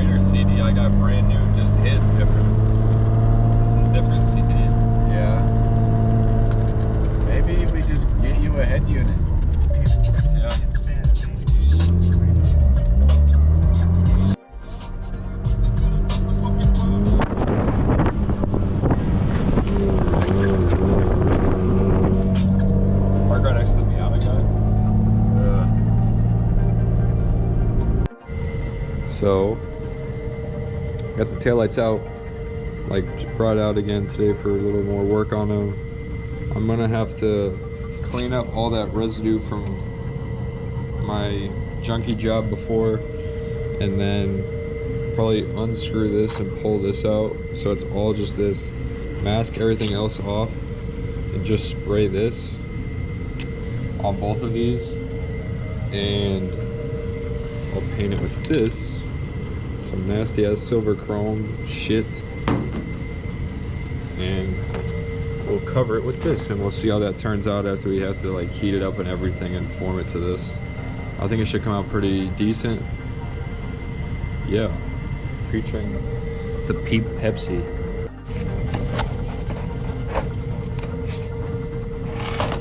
Raider CD I got brand new just hits different. This is a different CD. Yeah. Maybe we just get you a head unit. Yeah. Park right next to the Miata guy. So, got the taillights out, like brought out again today for a little more work on them. I'm gonna have to clean up all that residue from my junky job before, and then probably unscrew this and pull this out so it's all just this, mask everything else off, and just spray this on both of these, and I'll paint it with this. Some nasty ass silver chrome shit, and we'll cover it with this, and we'll see how that turns out after we have to like heat it up and everything and form it to this. I think it should come out pretty decent. Yeah, featuring the Peep Pepsi.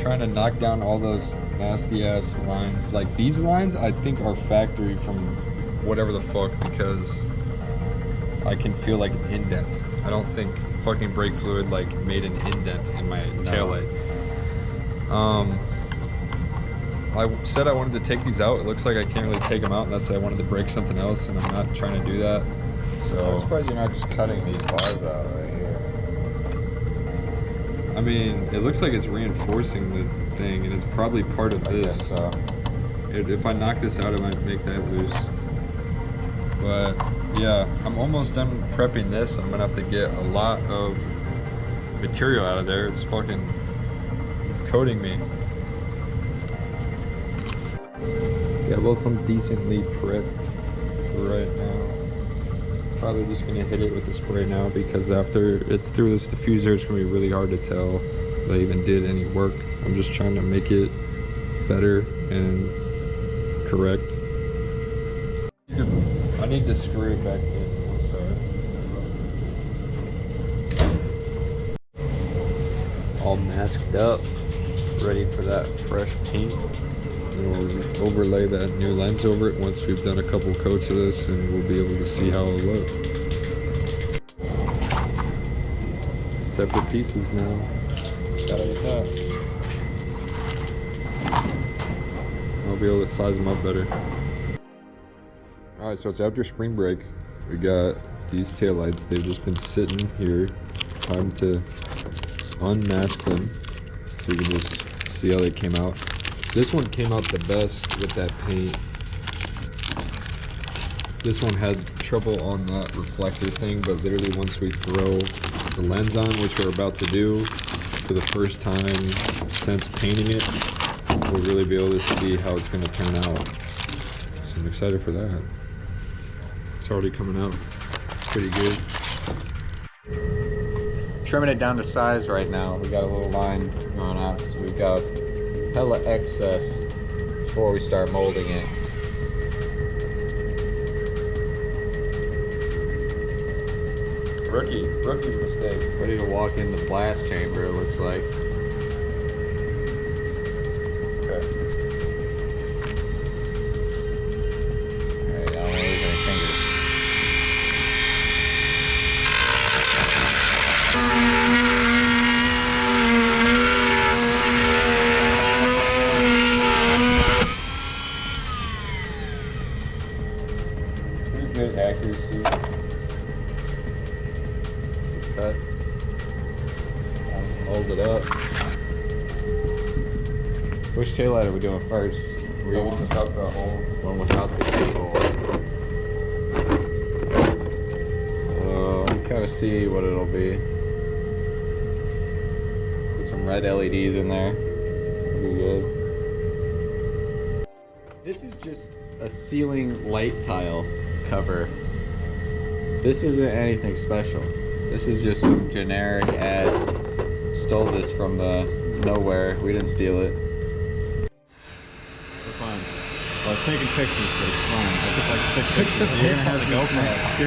Trying to knock down all those nasty ass lines. Like these lines I think are factory from whatever the fuck, because I can feel like an indent. I don't think fucking brake fluid like made an indent in my taillight. I said I wanted to take these out. It looks like I can't really take them out unless I wanted to break something else, and I'm not trying to do that. So I'm surprised you're not just cutting these bars out right here. I mean, it looks like it's reinforcing the thing, and it's probably part of this. I guess so. If I knock this out, it might make that loose. But yeah, I'm almost done prepping this. I'm gonna have to get a lot of material out of there. It's fucking coating me. Yeah, both of them decently prepped right now. Probably just gonna hit it with the spray now, because after it's through this diffuser, it's gonna be really hard to tell if I even did any work. I'm just trying to make it better and correct. I need to screw it back in. I'm sorry. All masked up, ready for that fresh paint. And we'll overlay that new lens over it once we've done a couple coats of this, and we'll be able to see how it'll look. Separate pieces now. Gotta get that. I'll be able to size them up better. Alright, so it's after spring break. We got these taillights. They've just been sitting here. Time to unmask them so you can just see how they came out. This one came out the best with that paint. This one had trouble on that reflector thing, but literally once we throw the lens on, which we're about to do for the first time since painting it, we'll really be able to see how it's going to turn out. So I'm excited for that. It's already coming out. It's pretty good. Trimming it down to size right now. We got a little line going out, so we've got hella excess before we start molding it. Rookie mistake. Ready to walk in the blast chamber, it looks like. Okay. Alright, I don't want to lose any fingers. Pretty good accuracy. Cut. Mold it up. Which taillight are we doing first? The one without the hole. One without the keyhole. Kind of see what it'll be. Put some red LEDs in there. It'll be good. This is just a ceiling light tile cover. This isn't anything special. This is just some generic ass. Stole this from the nowhere. We didn't steal it. For fun. Well, it's taking pictures, but it's fun. I took like 6 pictures. You're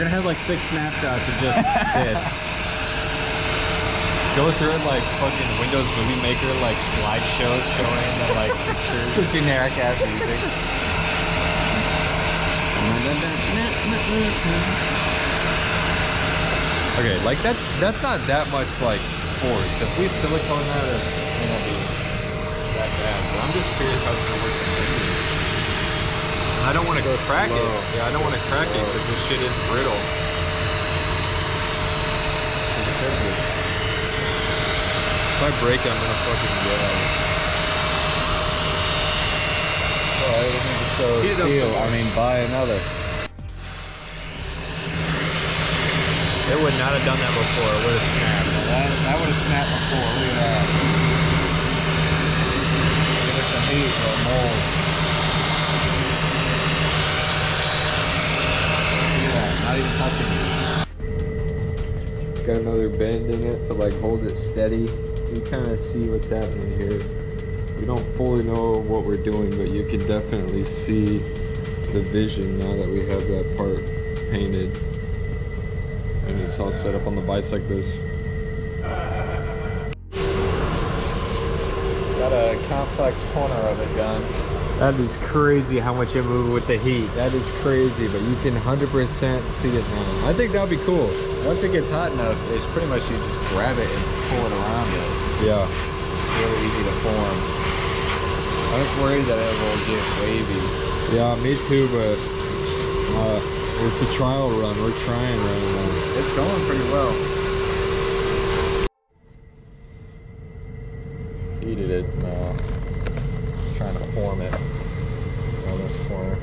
gonna have like 6 snapshots of just this. Go through it like fucking Windows Movie Maker, like slideshows going into like pictures. It's a generic ass music. Okay, like that's not that much like force. If we silicone that, it may not be that bad. But I'm just curious how it's gonna work. I don't want to crack it. Yeah, I don't want to crack it because this shit is brittle. If I break it, I'm gonna fucking yell. Well, it doesn't just go steal. I mean, buy another. It would not have done that before. It would have snapped. That would have snapped before. Look at that. Give it some heat or mold. Look at that. Not even touching it. Got another bend in it to like hold it steady. You kind of see what's happening here. We don't fully know what we're doing, but you can definitely see the vision now that we have that part painted. And it's all set up on the vise like this. Got a complex corner of it done. That is crazy how much it moved with the heat. That is crazy, but you can 100% see it now. I think that'd be cool. Once it gets hot enough, it's pretty much you just grab it and pull it around you. Yeah. It's really easy to form. I'm just worried that it will get wavy. Yeah, me too, but it's a trial run. We're trying right now. It's going pretty well. Heated it now. Just trying to form it on this corner.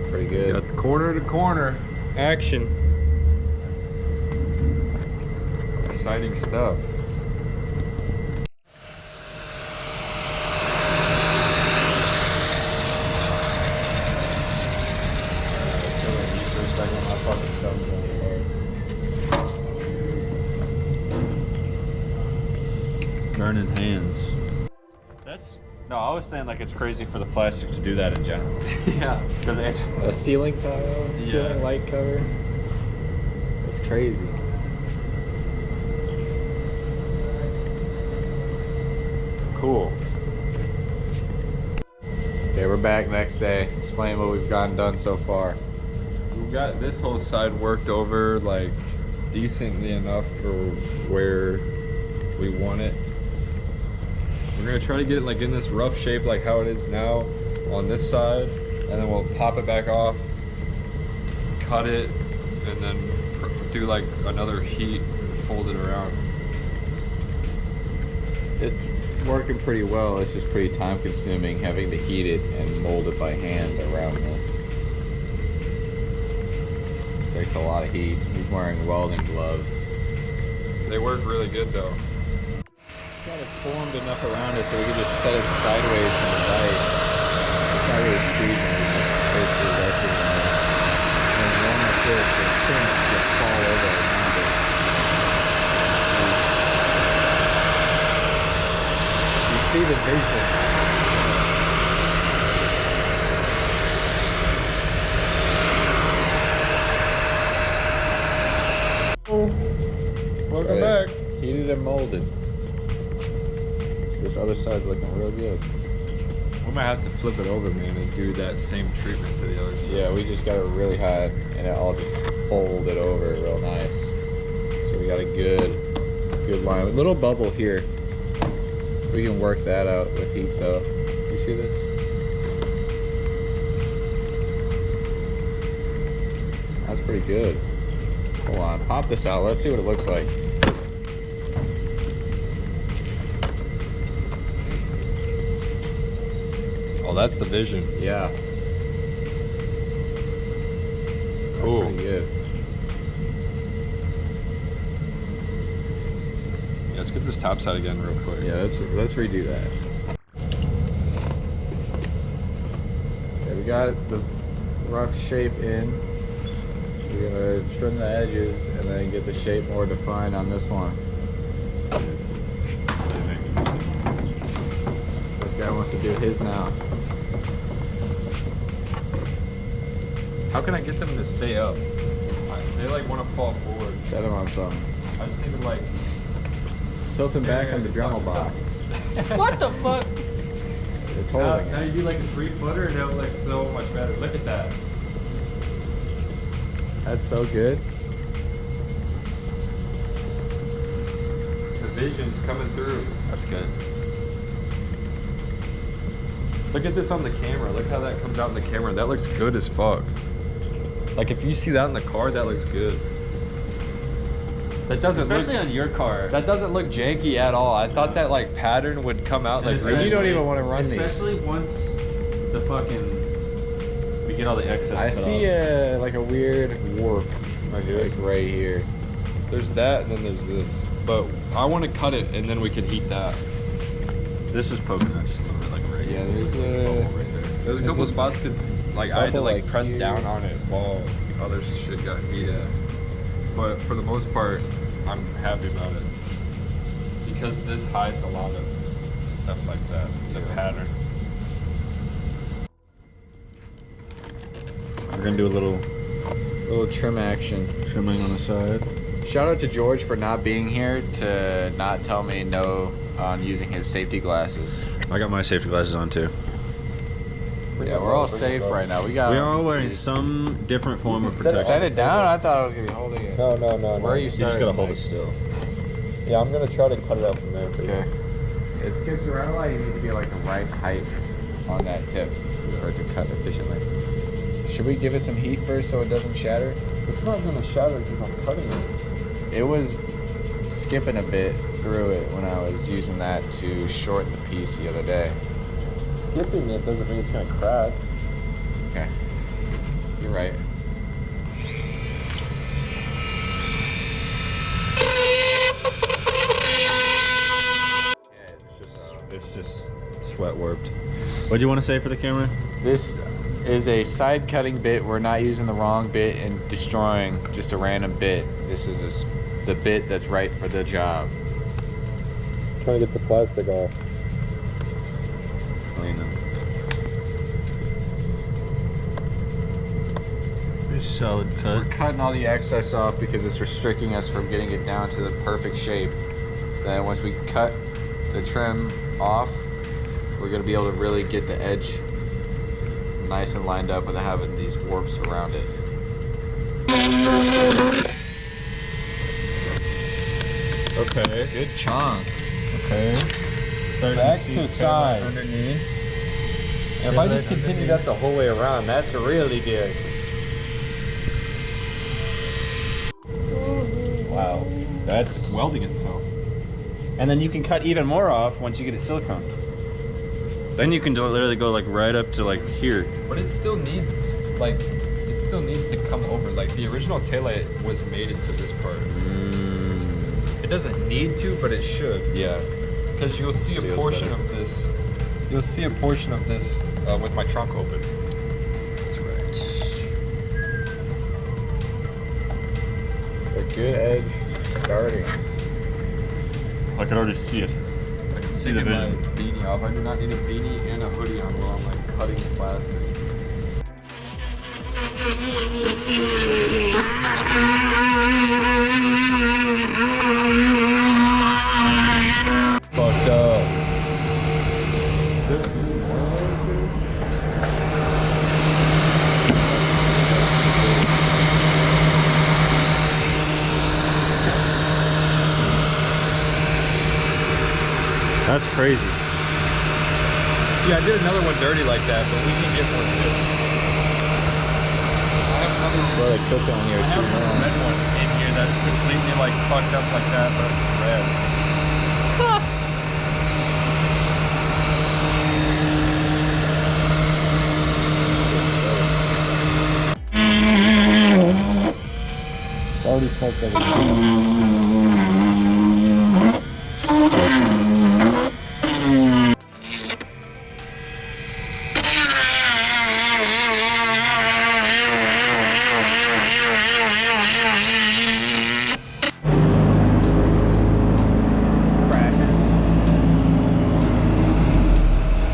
Pretty good. Got the corner to corner action. Exciting stuff. Burning hands. No, I was saying like it's crazy for the plastic to do that in general. Yeah. Because it's a ceiling tile, ceiling light cover. It's crazy. Cool. Okay, we're back next day. Explain what we've gotten done so far. We got this whole side worked over like decently enough for where we want it. We're gonna try to get it like in this rough shape like how it is now on this side, and then we'll pop it back off, cut it, and then do like another heat and fold it around. It's working pretty well. It's just pretty time consuming having to heat it and mold it by hand around this. Takes a lot of heat. He's wearing welding gloves. They work really good though. Got it formed enough around it so we can just set it sideways in the light. It's not really squeezing, it's just basically resting on it. And then one like this, the trim just fall over around it. You see the vision. Welcome back. Heated and molded. This other side's looking real good. We might have to flip it over, man, and do that same treatment to the other side. Yeah, we just got it really hot, and it all just folded over real nice. So we got a good line. A little bubble here. We can work that out with heat, though. You see this? That's pretty good. Hold on, pop this out. Let's see what it looks like. Oh, that's the vision. Yeah. Cool. That's pretty good. Yeah, let's get this top side again real quick. Yeah, let's redo that. Okay, we got the rough shape in. We're gonna trim the edges and then get the shape more defined on this one. This guy wants wants to do his now. How can I get them to stay up? They like want to fall forward. Set him on something. I just need to like Tilt him back on the Dremel stop. box. What the fuck? It's Now, holding now it. you do like a 3-footer and it'll like so much better. Look at that. That's so good. The vision's coming through. That's good. Look at this on the camera. Look how that comes out in the camera. That looks good as fuck. Like if you see that in the car, that looks good. That doesn't Especially look, on your car. that doesn't look janky at all. I thought that like pattern would come out like And you don't even want to run these. Especially once the fucking we get all the excess. I cut see off. like a weird warp right here. like right here. There's that and then there's this. But I want to cut it and then we could heat that. This is poking out just a little bit like right Yeah, here. there's Just a a- bubble right there. There's a couple there's a spots because like I had to bubble, like like, press here. down on it while other shit got heat at. But for the most part, I'm happy about it. Because this hides a lot of stuff like that. The pattern. We're gonna do a little Little trim action. trimming on the side. Shout out to George for not being here to not tell me no on using his safety glasses. I got my safety glasses on too. Yeah, we're all safe right now. We got. We are all wearing some different form of set it protection. Set it down. I thought I was gonna be holding it. No. Where are you You starting? just gotta hold it Mike? still. Yeah, I'm gonna try to cut it out from there. For you. Okay. It skips around a lot. You need to be like the right height on that tip for it to cut efficiently. Should we give it some heat first so it doesn't shatter? It's not gonna shatter because I'm cutting it. It was skipping a bit through it when I was using that to shorten the piece the other day. Skipping it doesn't mean it's gonna crack. Okay. You're right. It's just sweat warped. What do you want to say for the camera? This is a side cutting bit. We're not using the wrong bit and destroying just a random bit. This is the bit that's right for the job. Trying to get the plastic off. Clean them. Pretty solid cut. We're cutting all the excess off because it's restricting us from getting it down to the perfect shape. Then once we cut the trim off, we're gonna be able to really get the edge nice and lined up without having these warps around it. Okay. Good chunk. Okay. Starting Back see to cut side. underneath. And if I just continue that the whole way around, that's really good. Wow. That's Welding itself. and then you can cut even more off once you get it silicone. Then you can literally go like right up to like here. But it still needs, like, it still needs to come over. Like, the original taillight was made into this part. It doesn't need to, but it should. Yeah. Because you'll see a Seals portion better. of this. You'll see a portion of this with my trunk open. That's right. A good edge starting. I can already see it. I can See the take my vision. beanie off. I do not need a beanie and a hoodie on while I'm like cutting the plastic. Fucked up. That's crazy. See, I did another one dirty like that, but we can get more tips. I have another one. So they cooked on here I have too a long. red one in here that's completely like fucked up like that, but it's red. It's already fucked up.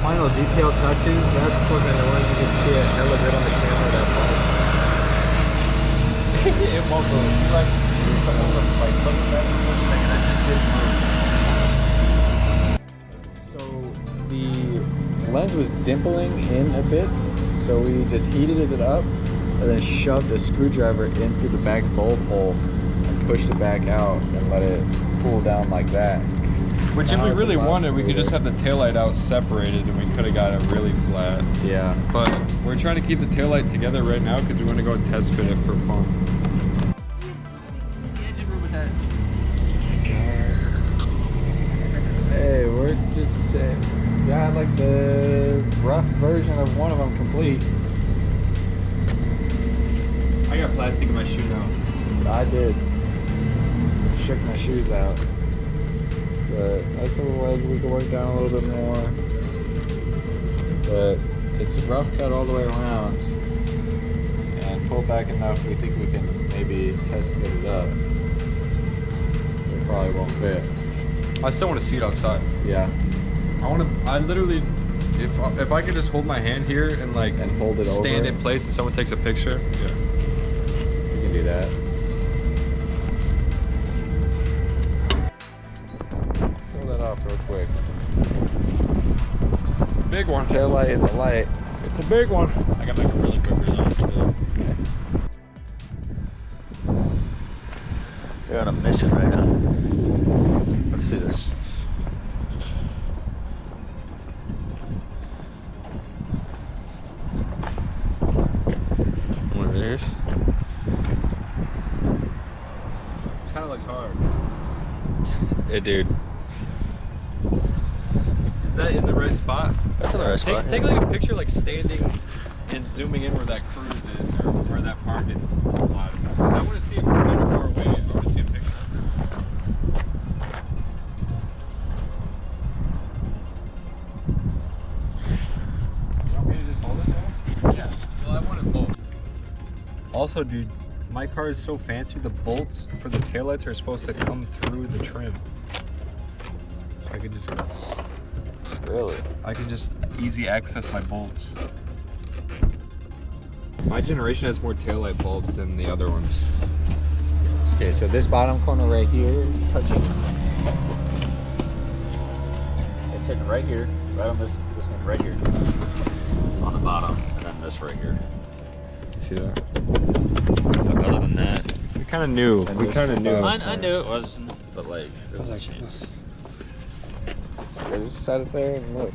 Final detail touches, that's what's annoying. You can see it hella good on the camera, that part. It won't move. Like, like looking back for a second, I just didn't move. So the lens was dimpling in a bit, so we just heated it up and then shoved a screwdriver into the back bulb hole and pushed it back out and let it pull down like that. Which, if we really wanted, we could just have the taillight out separated and we could have got it really flat. Yeah. But we're trying to keep the taillight together right now because we want to go test fit it for fun. Hey, we're just got like the rough version of one of them complete. I got plastic in my shoe now. I did. Shook my shoes out. But that's a ledge we can work down a little bit more. But it's a rough cut all the way around. And pull back enough we think we can maybe test fit it up. It probably won't fit. I still want to see it outside. Yeah. I literally, if I could just hold my hand here and like hold it stand over in place and someone takes a picture. Yeah. You can do that. Show that off real quick. It's a big one. Tail light in the light. It's a big one. I got like a really quick reload too. We're on a mission right now. Let's see this. One of theirs. Kind of looks hard. Hey, dude. Is that in the right spot? That's in the right spot. Take like a picture, like standing and zooming in where that cruise is or where that parking lot is. I want to see it from like far away. I want to see a picture. You want me to just hold it there? Yeah. Well, I want it both. Also, dude, my car is so fancy. The bolts for the taillights are supposed to come through the trim. So I could just. Really? I can just easy access my bolts. My generation has more taillight bulbs than the other ones. Okay, so this bottom corner right here is touching. It's sitting right here, right on this one right here. On the bottom, and then this right here. See that? Look, other than that, We kind of knew. And We this kind of knew. above. I knew it wasn't, but like, there's a chance. Okay, just set it there and look.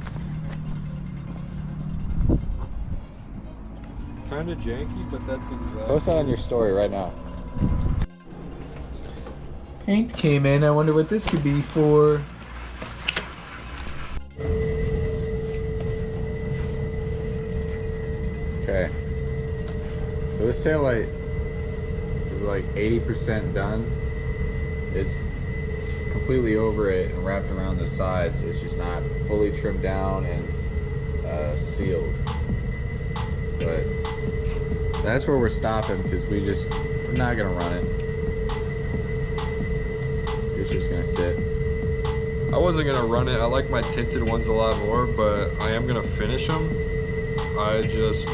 Kind of janky, but that's exactly. Post that on your story right now. Paint came in. I wonder what this could be for. Okay. So this taillight is like 80% done. It's completely over it and wrapped around the sides. It's just not fully trimmed down and sealed. But that's where we're stopping because we're not gonna run it. It's just gonna sit. I wasn't gonna run it. I like my tinted ones a lot more, but I am gonna finish them. I just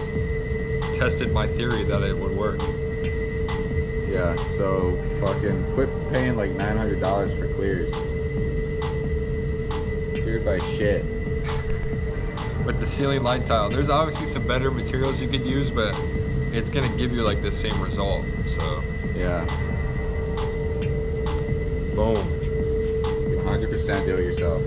tested my theory that it would work. Yeah, so fucking quit paying like $900 for clears. Cleared by shit. With the ceiling light tile, there's obviously some better materials you could use, but it's gonna give you like the same result. So Yeah. boom. 100% do it yourself.